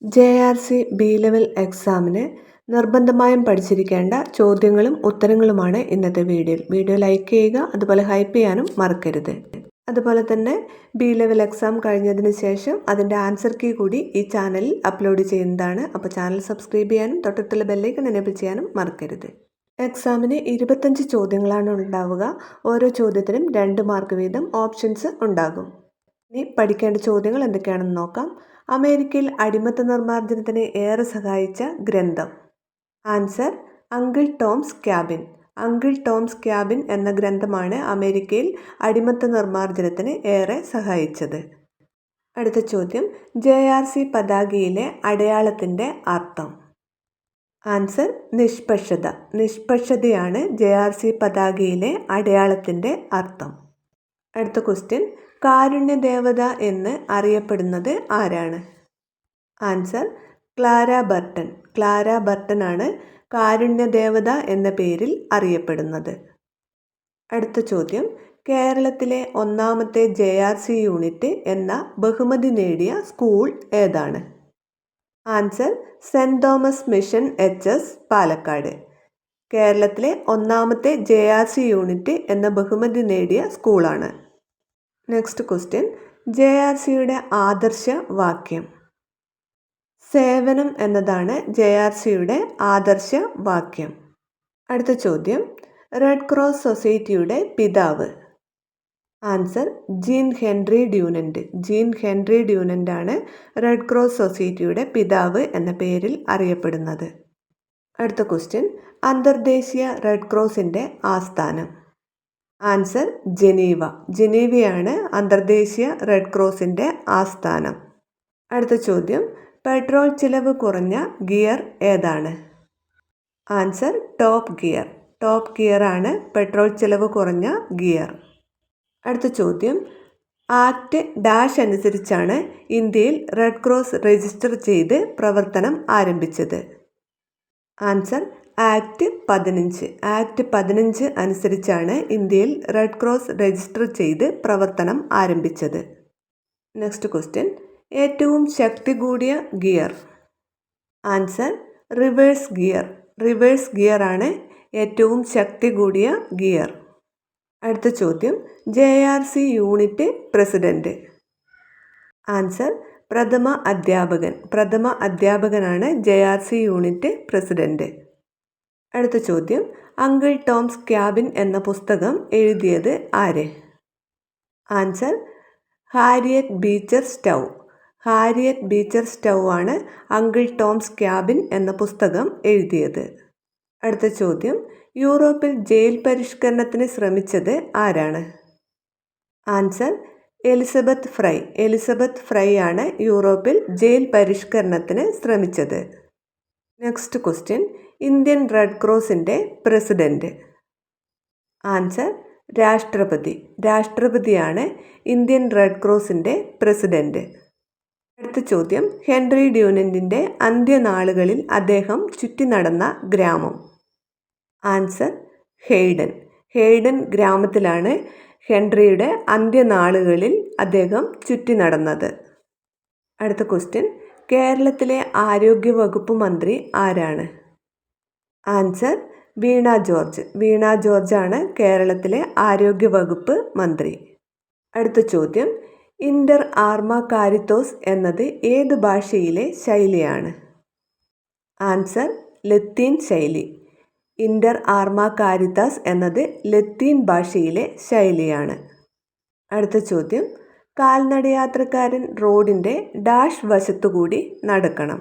JRC B level എക്സാമിന് നിർബന്ധമായും പഠിച്ചിരിക്കേണ്ട ചോദ്യങ്ങളും ഉത്തരങ്ങളുമാണ് ഇന്നത്തെ വീഡിയോ ലൈക്ക് ചെയ്യുക, അതുപോലെ ഹൈപ്പ് ചെയ്യാനും മറക്കരുത്. അതുപോലെ തന്നെ ബി ലെവൽ എക്സാം കഴിഞ്ഞതിന് ശേഷം അതിൻ്റെ ആൻസർ കീ കൂടി ഈ ചാനലിൽ അപ്ലോഡ് ചെയ്യുന്നതാണ്. അപ്പോൾ ചാനൽ സബ്സ്ക്രൈബ് ചെയ്യാനും തൊട്ടടുത്തുള്ള ബെല്ലൈക്കൺ എനേബിൾ ചെയ്യാനും മറക്കരുത്. എക്സാമിന് 25 ചോദ്യങ്ങളാണ് ഉണ്ടാവുക. ഓരോ ചോദ്യത്തിനും 2 മാർക്ക് വീതം ഓപ്ഷൻസ് ഉണ്ടാകും. ഇനി പഠിക്കേണ്ട ചോദ്യങ്ങൾ എന്തൊക്കെയാണെന്ന് നോക്കാം. അമേരിക്കയിൽ അടിമത്ത നിർമ്മാർജ്ജനത്തിന് ഏറെ സഹായിച്ച ഗ്രന്ഥം. Answer uncle Toms cabin. Uncle Toms cabin എന്ന ഗ്രന്ഥമാണ് അമേരിക്കയിൽ അടിമത്ത നിർമ്മാർജ്ജനത്തിന് ഏറെ സഹായിച്ചത്. അടുത്ത ചോദ്യം, JRC പതാകയിലെ അടയാളത്തിൻ്റെ അർത്ഥം. ആൻസർ നിഷ്പക്ഷത. നിഷ്പക്ഷതയാണ് JRC പതാകയിലെ അടയാളത്തിൻ്റെ അർത്ഥം. അടുത്ത ക്വസ്റ്റ്യൻ, കാരുണ്യദേവത എന്ന് അറിയപ്പെടുന്നത് ആരാണ്? Answer Clara Burton. Clara Burton ആണ് കാരുണ്യദേവത എന്ന പേരിൽ അറിയപ്പെടുന്നത്. അടുത്ത ചോദ്യം, കേരളത്തിലെ ഒന്നാമത്തെ JRC യൂണിറ്റ് എന്ന ബഹുമതി നേടിയ സ്കൂൾ ഏതാണ്? Answer saint Thomas mission HS Palakkad. കേരളത്തിലെ ഒന്നാമത്തെ JRC യൂണിറ്റ് എന്ന ബഹുമതി നേടിയ സ്കൂളാണ്. നെക്സ്റ്റ് ക്വസ്റ്റ്യൻ, JRCയുടെ ആദർശ വാക്യം. സേവനം എന്നതാണ് JRCയുടെ ആദർശ വാക്യം. അടുത്ത ചോദ്യം, റെഡ് ക്രോസ് സൊസൈറ്റിയുടെ പിതാവ്. Answer Jean Henry Dunant. Jean Henry Dunant ആണ് റെഡ് ക്രോസ് സൊസൈറ്റിയുടെ പിതാവ് എന്ന പേരിൽ അറിയപ്പെടുന്നത്. അടുത്ത ക്വസ്റ്റ്യൻ, അന്തർദേശീയ റെഡ് ക്രോസിൻ്റെ ആസ്ഥാനം. Answer Geneva. ജനീവയാണ് അന്തർദേശീയ റെഡ് ക്രോസിൻ്റെ ആസ്ഥാനം. അടുത്ത ചോദ്യം, പെട്രോൾ ചിലവ് കുറഞ്ഞ ഗിയർ ഏതാണ്? Answer top gear. Top gear ആണ് പെട്രോൾ ചിലവ് കുറഞ്ഞ ഗിയർ. അടുത്ത ചോദ്യം, ആക്ട് ഡാഷ് അനുസരിച്ചാണ് ഇന്ത്യയിൽ റെഡ് ക്രോസ് രജിസ്റ്റർ ചെയ്ത് പ്രവർത്തനം ആരംഭിച്ചത്? Answer act 15. ആക്ട് 15 അനുസരിച്ചാണ് ഇന്ത്യയിൽ റെഡ് ക്രോസ് രജിസ്റ്റർ ചെയ്ത് പ്രവർത്തനം ആരംഭിച്ചത്. നെക്സ്റ്റ് ക്വസ്റ്റ്യൻ, ഏറ്റവും ശക്തി കൂടിയ gear. Answer reverse gear. Reverse gear ആണ് ഏറ്റവും ശക്തി കൂടിയ ഗിയർ. അടുത്ത ചോദ്യം, JRC യൂണിറ്റ് പ്രസിഡന്റ്. ആൻസർ പ്രഥമ അധ്യാപകൻ. പ്രഥമ അധ്യാപകനാണ് JRC യൂണിറ്റ് പ്രസിഡന്റ്. അടുത്ത ചോദ്യം, അങ്കിൾ ടോംസ് ക്യാബിൻ എന്ന പുസ്തകം എഴുതിയത് ആര്? Answer Harriet beater stove. Harriet beater stove ആണ് അങ്കിൾ ടോംസ് ക്യാബിൻ എന്ന പുസ്തകം എഴുതിയത്. അടുത്ത ചോദ്യം, യൂറോപ്പിൽ ജയിൽ പരിഷ്കരണത്തിന് ശ്രമിച്ചത് ആരാണ്? Answer Elizabeth Fry. Elizabeth Fry ആണ് യൂറോപ്പിൽ ജയിൽ പരിഷ്കരണത്തിന് ശ്രമിച്ചത്. നെക്സ്റ്റ് ക്വസ്റ്റ്യൻ, ഇന്ത്യൻ റെഡ് ക്രോസിൻ്റെ പ്രസിഡന്റ്. ആൻസർ രാഷ്ട്രപതി. രാഷ്ട്രപതിയാണ് ഇന്ത്യൻ റെഡ് ക്രോസിൻ്റെ പ്രസിഡന്റ്. അടുത്ത ചോദ്യം, ഹെൻറി ഡ്യൂനന്റിൻ്റെ അന്ത്യനാളുകളിൽ അദ്ദേഹം ചുറ്റി നടന്ന ഗ്രാമം. Answer Hayden. ഹെയ്ഡൻ ഗ്രാമത്തിലാണ് ഹെൻറിയുടെ അന്ത്യനാളുകളിൽ അദ്ദേഹം ചുറ്റി നടന്നത്. അടുത്ത ക്വസ്റ്റ്യൻ, കേരളത്തിലെ ആരോഗ്യവകുപ്പ് മന്ത്രി ആരാണ്? ആൻസർ വീണ ജോർജ്. വീണ ജോർജ് ആണ് കേരളത്തിലെ ആരോഗ്യവകുപ്പ് മന്ത്രി. അടുത്ത ചോദ്യം, ഇന്റർ ആർമ കാരിത്തോസ് എന്നത് ഏത് ഭാഷയിലെ ശൈലിയാണ്? ആൻസർ ലത്തീൻ ശൈലി. ഇന്റർ ആർമ കാരിത്താസ് എന്നത് ലത്തീൻ ഭാഷയിലെ ശൈലിയാണ്. അടുത്ത ചോദ്യം, കാൽനടയാത്രക്കാരൻ റോഡിൻ്റെ ഡാഷ് വശത്തുകൂടി നടക്കണം?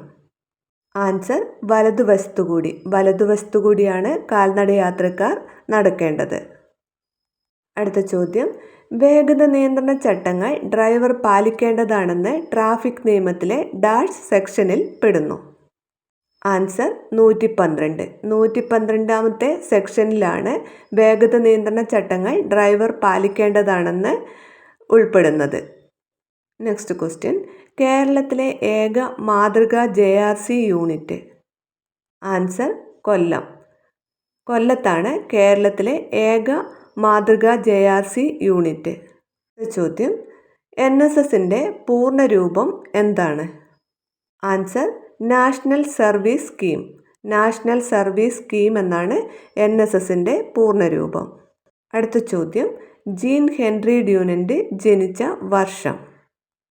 ആൻസർ വലതുവശത്തുകൂടി. വലതുവശത്തുകൂടിയാണ് കാൽനടയാത്രക്കാർ നടക്കേണ്ടത്. അടുത്ത ചോദ്യം, വേഗത നിയന്ത്രണ ചട്ടങ്ങൾ ഡ്രൈവർ പാലിക്കേണ്ടതാണെന്ന് ട്രാഫിക് നിയമത്തിലെ ഡാഷ് സെക്ഷനിൽ പെടുന്നു? ആൻസർ 112. 112ാമത്തെ സെക്ഷനിലാണ് വേഗത നിയന്ത്രണ ചട്ടങ്ങൾ ഡ്രൈവർ പാലിക്കേണ്ടതാണെന്ന് ഉൾപ്പെടുന്നത്. നെക്സ്റ്റ് ക്വസ്റ്റ്യൻ, കേരളത്തിലെ ഏക മാതൃകാ JRC യൂണിറ്റ്. ആൻസർ കൊല്ലം. കൊല്ലത്താണ് കേരളത്തിലെ ഏക മാതൃകാ JRC യൂണിറ്റ്. ചോദ്യം, NSSൻ്റെ പൂർണ്ണരൂപം എന്താണ്? Answer national service scheme. National service scheme എന്നാണ് NSSൻ്റെ പൂർണ്ണരൂപം. അടുത്ത ചോദ്യം, ജീൻ ഹെൻറി ഡ്യൂനന്റ് ജനിച്ച വർഷം.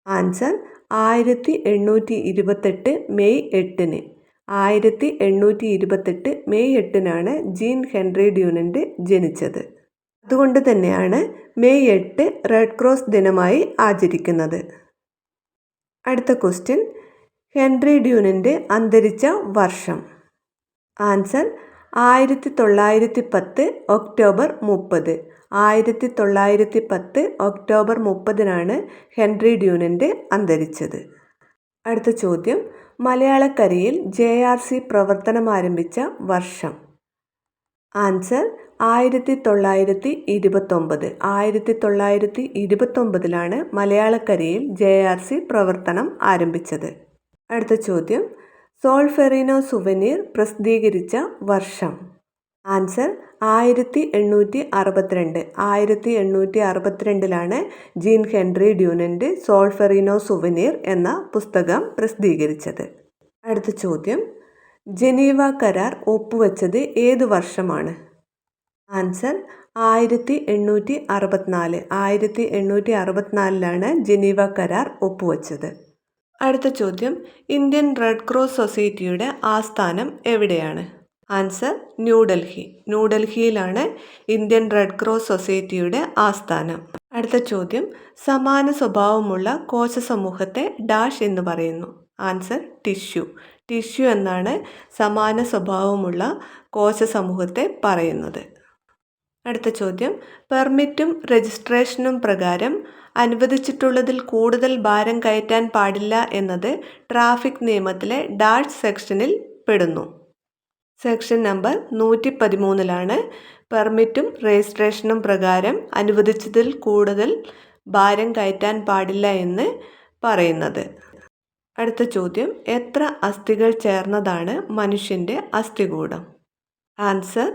ആൻസർ 1828 മെയ് 8-ന്. 1828 മെയ് 8-നാണ് ജീൻ ഹെൻറി ഡ്യൂനന്റ് ജനിച്ചത്. അതുകൊണ്ട് തന്നെയാണ് മെയ് 8 റെഡ് ക്രോസ് ദിനമായി ആചരിക്കുന്നത്. അടുത്ത ക്വസ്റ്റ്യൻ, ഹെൻറി ഡ്യൂനന്റ് അന്തരിച്ച വർഷം. Answer 1910 October 30. 1910 ഒക്ടോബർ 30-നാണ് ഹെൻറി ഡ്യൂനന്റ് അന്തരിച്ചത്. അടുത്ത ചോദ്യം, മലയാളക്കരയിൽ JRC പ്രവർത്തനം ആരംഭിച്ച വർഷം. ആൻസർ 1929. 1929-ലാണ് മലയാളക്കരയിൽ JRC പ്രവർത്തനം ആരംഭിച്ചത്. അടുത്ത ചോദ്യം, സോൾഫെറിനോ സുവനീർ പ്രസിദ്ധീകരിച്ച വർഷം. ആൻസർ 1862. 1862-ലാണ് Jean Henry Dunant Solferino souvenir എന്ന പുസ്തകം പ്രസിദ്ധീകരിച്ചത്. അടുത്ത ചോദ്യം, ജനീവ കരാർ ഒപ്പുവെച്ചത് ഏതു വർഷമാണ്? ആൻസർ 1864. 1864-ലാണ് ജനീവ കരാർ ഒപ്പുവെച്ചത്. അടുത്ത ചോദ്യം, ഇന്ത്യൻ റെഡ് ക്രോസ് സൊസൈറ്റിയുടെ ആസ്ഥാനം എവിടെയാണ്? ആൻസർ ന്യൂഡൽഹി. ന്യൂഡൽഹിയിലാണ് ഇന്ത്യൻ റെഡ് ക്രോസ് സൊസൈറ്റിയുടെ ആസ്ഥാനം. അടുത്ത ചോദ്യം, സമാന സ്വഭാവമുള്ള കോശസമൂഹത്തെ ഡാഷ് എന്ന് പറയുന്നു. Answer tissue. ടിഷ്യൂ എന്നാണ് സമാന സ്വഭാവമുള്ള കോശസമൂഹത്തെ പറയുന്നത്. അടുത്ത ചോദ്യം, പെർമിറ്റും രജിസ്ട്രേഷനും പ്രകാരം അനുവദിച്ചിട്ടുള്ളതിൽ കൂടുതൽ ഭാരം കയറ്റാൻ പാടില്ല എന്നത് ട്രാഫിക് നിയമത്തിലെ ഡാഷ് സെക്ഷനിൽ പെടുന്നു. സെക്ഷൻ നമ്പർ 113-ലാണ് പെർമിറ്റും രജിസ്ട്രേഷനും പ്രകാരം അനുവദിച്ചതിൽ കൂടുതൽ ഭാരം കയറ്റാൻ പാടില്ല എന്ന് പറയുന്നത്. അടുത്ത ചോദ്യം, എത്ര അസ്ഥികൾ ചേർന്നതാണ് മനുഷ്യൻ്റെ അസ്ഥികൂടം? ആൻസർ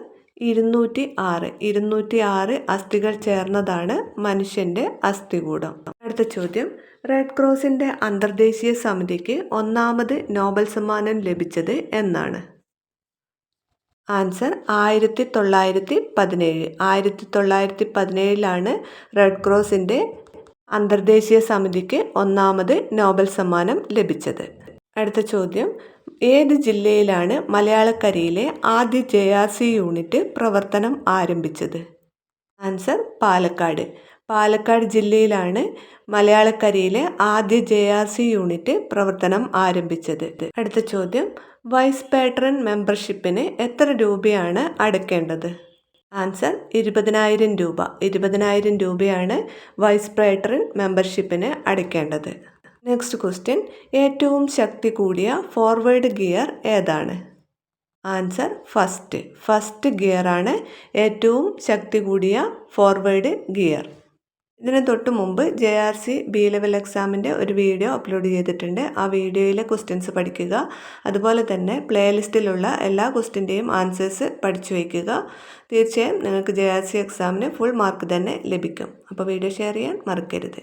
206. 206 അസ്ഥികൾ ചേർന്നതാണ് മനുഷ്യൻ്റെ അസ്ഥികൂടം. അടുത്ത ചോദ്യം, റെഡ് ക്രോസിൻ്റെ അന്തർദേശീയ സമിതിക്ക് 1ാമത് നോബൽ സമ്മാനം ലഭിച്ചത് എന്നാണ്? ആൻസർ 1917. 1917-ലാണ് റെഡ് ക്രോസിൻ്റെ അന്തർദേശീയ സമിതിക്ക് 1ാമത് നോബൽ സമ്മാനം ലഭിച്ചത്. അടുത്ത ചോദ്യം, ഏത് ജില്ലയിലാണ് മലയാളക്കരയിലെ ആദ്യ JRC യൂണിറ്റ് പ്രവർത്തനം ആരംഭിച്ചത്? ആൻസർ പാലക്കാട്. പാലക്കാട് ജില്ലയിലാണ് മലയാളക്കരയിലെ ആദ്യ JRC യൂണിറ്റ് പ്രവർത്തനം ആരംഭിച്ചത്. അടുത്ത ചോദ്യം, വൈസ് പാട്രൺ മെമ്പർഷിപ്പിന് എത്ര രൂപയാണ് അടയ്ക്കേണ്ടത്? ആൻസർ 20,000 രൂപ. 20,000 രൂപയാണ് വൈസ് പാട്രൺ മെമ്പർഷിപ്പിന് അടയ്ക്കേണ്ടത്. നെക്സ്റ്റ് ക്വസ്റ്റ്യൻ, ഏറ്റവും ശക്തി കൂടിയ ഫോർവേഡ് ഗിയർ ഏതാണ്? ആൻസർ ഫസ്റ്റ് ഗിയറാണ് ഏറ്റവും ശക്തി കൂടിയ ഫോർവേഡ് ഗിയർ. ഇതിന് തൊട്ട് മുമ്പ് JRC B ലെവൽ എക്സാമിൻ്റെ ഒരു വീഡിയോ അപ്ലോഡ് ചെയ്തിട്ടുണ്ട്. ആ വീഡിയോയിലെ ക്വസ്റ്റ്യൻസ് പഠിക്കുക. അതുപോലെ തന്നെ പ്ലേലിസ്റ്റിലുള്ള എല്ലാ ക്വസ്റ്റ്യൻ്റെയും ആൻസേഴ്സ് പഠിച്ചു വയ്ക്കുക. തീർച്ചയായും നിങ്ങൾക്ക് JRC എക്സാമിന് ഫുൾ മാർക്ക് തന്നെ ലഭിക്കും. അപ്പോൾ വീഡിയോ ഷെയർ ചെയ്യാൻ മറക്കരുത്.